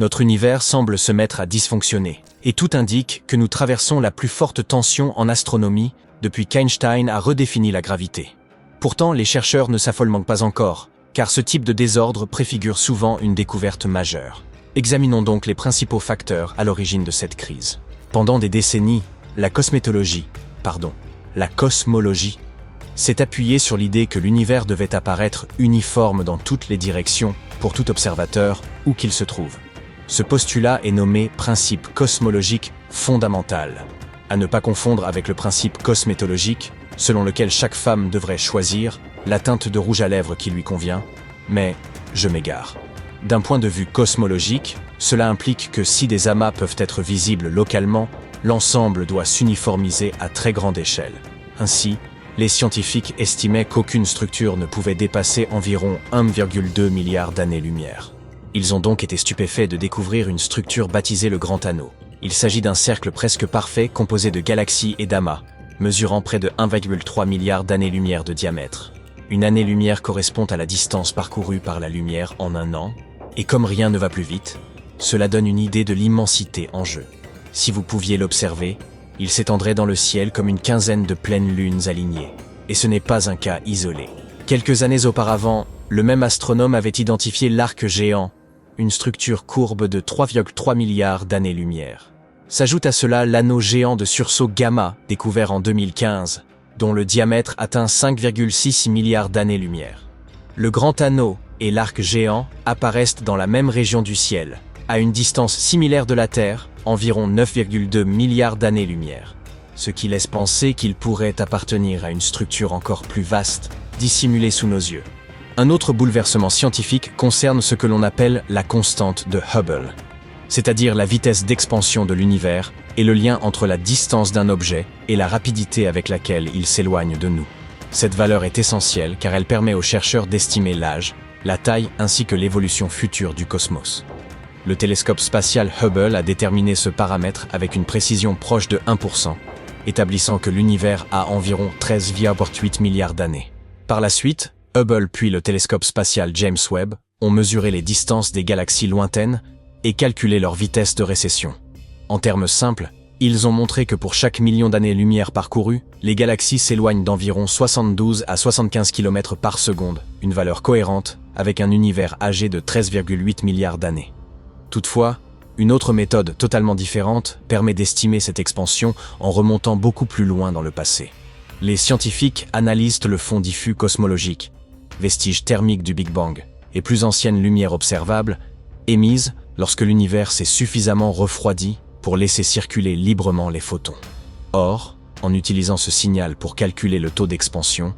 Notre univers semble se mettre à dysfonctionner, et tout indique que nous traversons la plus forte tension en astronomie depuis qu'Einstein a redéfini la gravité. Pourtant, les chercheurs ne s'affolent pas encore, car ce type de désordre préfigure souvent une découverte majeure. Examinons donc les principaux facteurs à l'origine de cette crise. Pendant des décennies, la cosmologie s'est appuyée sur l'idée que l'univers devait apparaître uniforme dans toutes les directions pour tout observateur, où qu'il se trouve. Ce postulat est nommé principe cosmologique fondamental, à ne pas confondre avec le principe cosmétologique, selon lequel chaque femme devrait choisir la teinte de rouge à lèvres qui lui convient, mais je m'égare. D'un point de vue cosmologique, cela implique que si des amas peuvent être visibles localement, l'ensemble doit s'uniformiser à très grande échelle. Ainsi, les scientifiques estimaient qu'aucune structure ne pouvait dépasser environ 1,2 milliard d'années-lumière. Ils ont donc été stupéfaits de découvrir une structure baptisée le Grand Anneau. Il s'agit d'un cercle presque parfait composé de galaxies et d'amas, mesurant près de 1,3 milliard d'années-lumière de diamètre. Une année-lumière correspond à la distance parcourue par la lumière en un an, et comme rien ne va plus vite, cela donne une idée de l'immensité en jeu. Si vous pouviez l'observer, il s'étendrait dans le ciel comme une quinzaine de pleines lunes alignées. Et ce n'est pas un cas isolé. Quelques années auparavant, le même astronome avait identifié l'arc géant, une structure courbe de 3,3 milliards d'années-lumière. S'ajoute à cela l'anneau géant de sursaut gamma, découvert en 2015, dont le diamètre atteint 5,6 milliards d'années-lumière. Le Grand Anneau et l'arc géant apparaissent dans la même région du ciel, à une distance similaire de la Terre, environ 9,2 milliards d'années-lumière, ce qui laisse penser qu'il pourrait appartenir à une structure encore plus vaste, dissimulée sous nos yeux. Un autre bouleversement scientifique concerne ce que l'on appelle la constante de Hubble, c'est-à-dire la vitesse d'expansion de l'univers et le lien entre la distance d'un objet et la rapidité avec laquelle il s'éloigne de nous. Cette valeur est essentielle car elle permet aux chercheurs d'estimer l'âge, la taille ainsi que l'évolution future du cosmos. Le télescope spatial Hubble a déterminé ce paramètre avec une précision proche de 1%, établissant que l'univers a environ 13,8 milliards d'années. Par la suite, Hubble puis le télescope spatial James Webb ont mesuré les distances des galaxies lointaines et calculé leur vitesse de récession. En termes simples, ils ont montré que pour chaque million d'années-lumière parcourues, les galaxies s'éloignent d'environ 72 à 75 km par seconde, une valeur cohérente avec un univers âgé de 13,8 milliards d'années. Toutefois, une autre méthode totalement différente permet d'estimer cette expansion en remontant beaucoup plus loin dans le passé. Les scientifiques analysent le fond diffus cosmologique, vestige thermique du Big Bang, et plus ancienne lumière observable, émise lorsque l'univers s'est suffisamment refroidi pour laisser circuler librement les photons. Or, en utilisant ce signal pour calculer le taux d'expansion,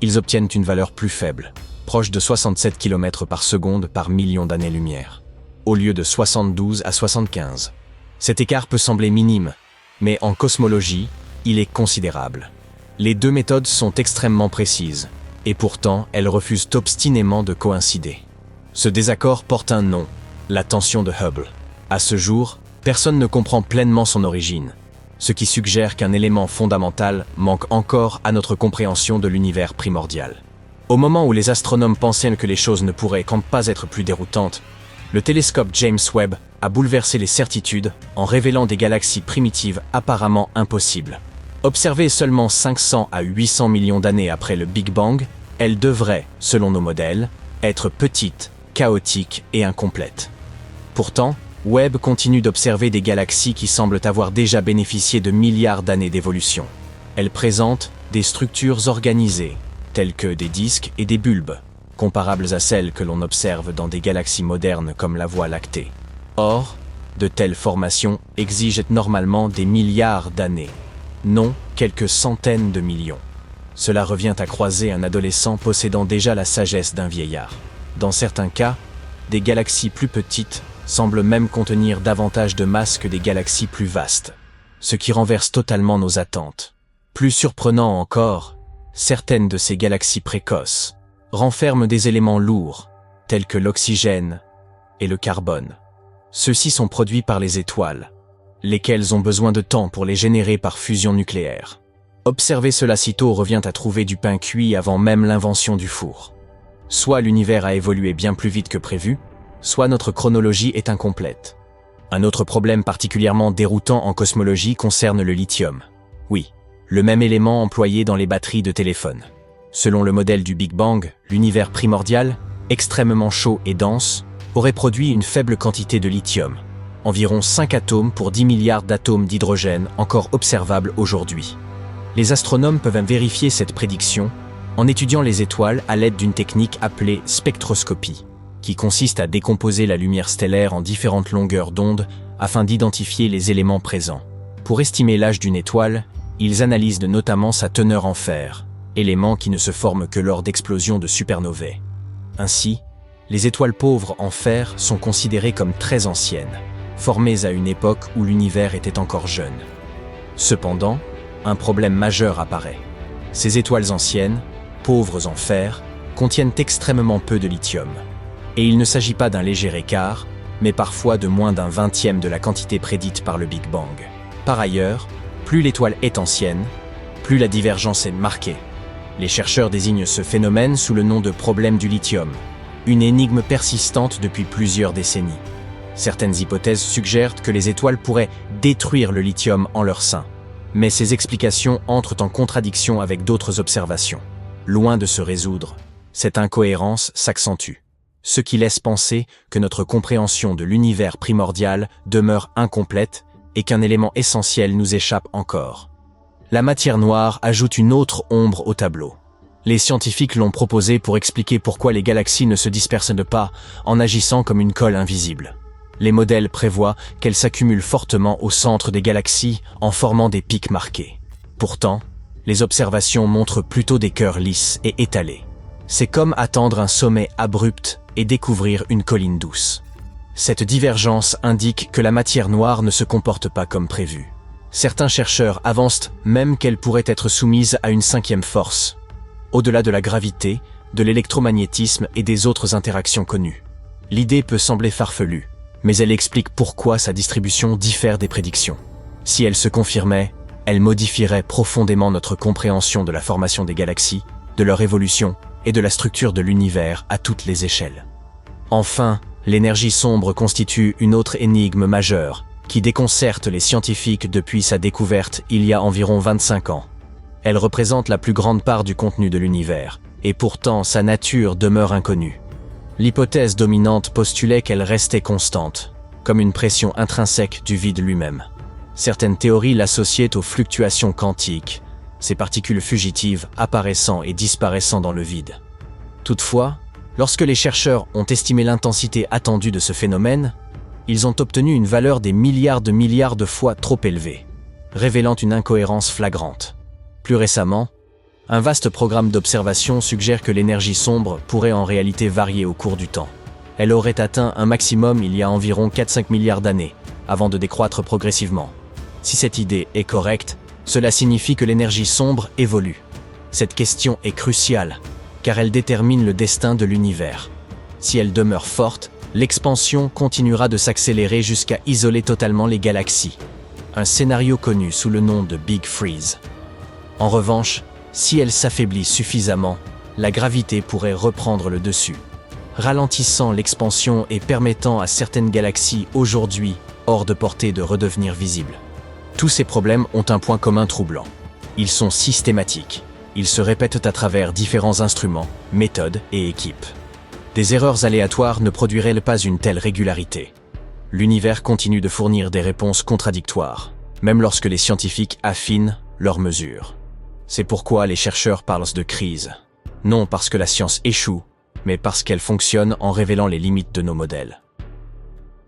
ils obtiennent une valeur plus faible, proche de 67 km par seconde par million d'années-lumière, au lieu de 72 à 75. Cet écart peut sembler minime, mais en cosmologie, il est considérable. Les deux méthodes sont extrêmement précises, et pourtant elles refusent obstinément de coïncider. Ce désaccord porte un nom, la tension de Hubble. À ce jour, personne ne comprend pleinement son origine, ce qui suggère qu'un élément fondamental manque encore à notre compréhension de l'univers primordial. Au moment où les astronomes pensaient que les choses ne pourraient pas être plus déroutantes, le télescope James Webb a bouleversé les certitudes en révélant des galaxies primitives apparemment impossibles. Observées seulement 500 à 800 millions d'années après le Big Bang, elles devraient, selon nos modèles, être petites, chaotiques et incomplètes. Pourtant, Webb continue d'observer des galaxies qui semblent avoir déjà bénéficié de milliards d'années d'évolution. Elles présentent des structures organisées, telles que des disques et des bulbes, comparables à celles que l'on observe dans des galaxies modernes comme la Voie lactée. Or, de telles formations exigent normalement des milliards d'années, non quelques centaines de millions. Cela revient à croiser un adolescent possédant déjà la sagesse d'un vieillard. Dans certains cas, des galaxies plus petites semblent même contenir davantage de masse que des galaxies plus vastes, ce qui renverse totalement nos attentes. Plus surprenant encore, certaines de ces galaxies précoces renferment des éléments lourds, tels que l'oxygène et le carbone. Ceux-ci sont produits par les étoiles, lesquelles ont besoin de temps pour les générer par fusion nucléaire. Observer cela si tôt revient à trouver du pain cuit avant même l'invention du four. Soit l'univers a évolué bien plus vite que prévu, soit notre chronologie est incomplète. Un autre problème particulièrement déroutant en cosmologie concerne le lithium. Oui, le même élément employé dans les batteries de téléphone. Selon le modèle du Big Bang, l'univers primordial, extrêmement chaud et dense, aurait produit une faible quantité de lithium, environ 5 atomes pour 10 milliards d'atomes d'hydrogène encore observables aujourd'hui. Les astronomes peuvent vérifier cette prédiction en étudiant les étoiles à l'aide d'une technique appelée spectroscopie, qui consiste à décomposer la lumière stellaire en différentes longueurs d'onde afin d'identifier les éléments présents. Pour estimer l'âge d'une étoile, ils analysent notamment sa teneur en fer, élément qui ne se forme que lors d'explosions de supernovae. Ainsi, les étoiles pauvres en fer sont considérées comme très anciennes, formées à une époque où l'univers était encore jeune. Cependant, un problème majeur apparaît. Ces étoiles anciennes, pauvres en fer, contiennent extrêmement peu de lithium. Et il ne s'agit pas d'un léger écart, mais parfois de moins d'un vingtième de la quantité prédite par le Big Bang. Par ailleurs, plus l'étoile est ancienne, plus la divergence est marquée. Les chercheurs désignent ce phénomène sous le nom de problème du lithium, une énigme persistante depuis plusieurs décennies. Certaines hypothèses suggèrent que les étoiles pourraient détruire le lithium en leur sein, mais ces explications entrent en contradiction avec d'autres observations. Loin de se résoudre, cette incohérence s'accentue, ce qui laisse penser que notre compréhension de l'univers primordial demeure incomplète et qu'un élément essentiel nous échappe encore. La matière noire ajoute une autre ombre au tableau. Les scientifiques l'ont proposé pour expliquer pourquoi les galaxies ne se dispersent pas en agissant comme une colle invisible. Les modèles prévoient qu'elles s'accumulent fortement au centre des galaxies en formant des pics marqués. Pourtant, les observations montrent plutôt des cœurs lisses et étalés. C'est comme attendre un sommet abrupt et découvrir une colline douce. Cette divergence indique que la matière noire ne se comporte pas comme prévu. Certains chercheurs avancent même qu'elle pourrait être soumise à une cinquième force, au-delà de la gravité, de l'électromagnétisme et des autres interactions connues. L'idée peut sembler farfelue, mais elle explique pourquoi sa distribution diffère des prédictions. Si elle se confirmait, elle modifierait profondément notre compréhension de la formation des galaxies, de leur évolution et de la structure de l'univers à toutes les échelles. Enfin, l'énergie sombre constitue une autre énigme majeure qui déconcerte les scientifiques depuis sa découverte il y a environ 25 ans. Elle représente la plus grande part du contenu de l'univers, et pourtant sa nature demeure inconnue. L'hypothèse dominante postulait qu'elle restait constante, comme une pression intrinsèque du vide lui-même. Certaines théories l'associaient aux fluctuations quantiques, ces particules fugitives apparaissant et disparaissant dans le vide. Toutefois, lorsque les chercheurs ont estimé l'intensité attendue de ce phénomène, ils ont obtenu une valeur des milliards de fois trop élevée, révélant une incohérence flagrante. Plus récemment, un vaste programme d'observation suggère que l'énergie sombre pourrait en réalité varier au cours du temps. Elle aurait atteint un maximum il y a environ 4-5 milliards d'années, avant de décroître progressivement. Si cette idée est correcte, cela signifie que l'énergie sombre évolue. Cette question est cruciale, car elle détermine le destin de l'univers. Si elle demeure forte, l'expansion continuera de s'accélérer jusqu'à isoler totalement les galaxies. Un scénario connu sous le nom de Big Freeze. En revanche, si elle s'affaiblit suffisamment, la gravité pourrait reprendre le dessus, ralentissant l'expansion et permettant à certaines galaxies aujourd'hui hors de portée de redevenir visibles. Tous ces problèmes ont un point commun troublant. Ils sont systématiques. Ils se répètent à travers différents instruments, méthodes et équipes. Des erreurs aléatoires ne produiraient pas une telle régularité. L'univers continue de fournir des réponses contradictoires, même lorsque les scientifiques affinent leurs mesures. C'est pourquoi les chercheurs parlent de crise. Non parce que la science échoue, mais parce qu'elle fonctionne en révélant les limites de nos modèles.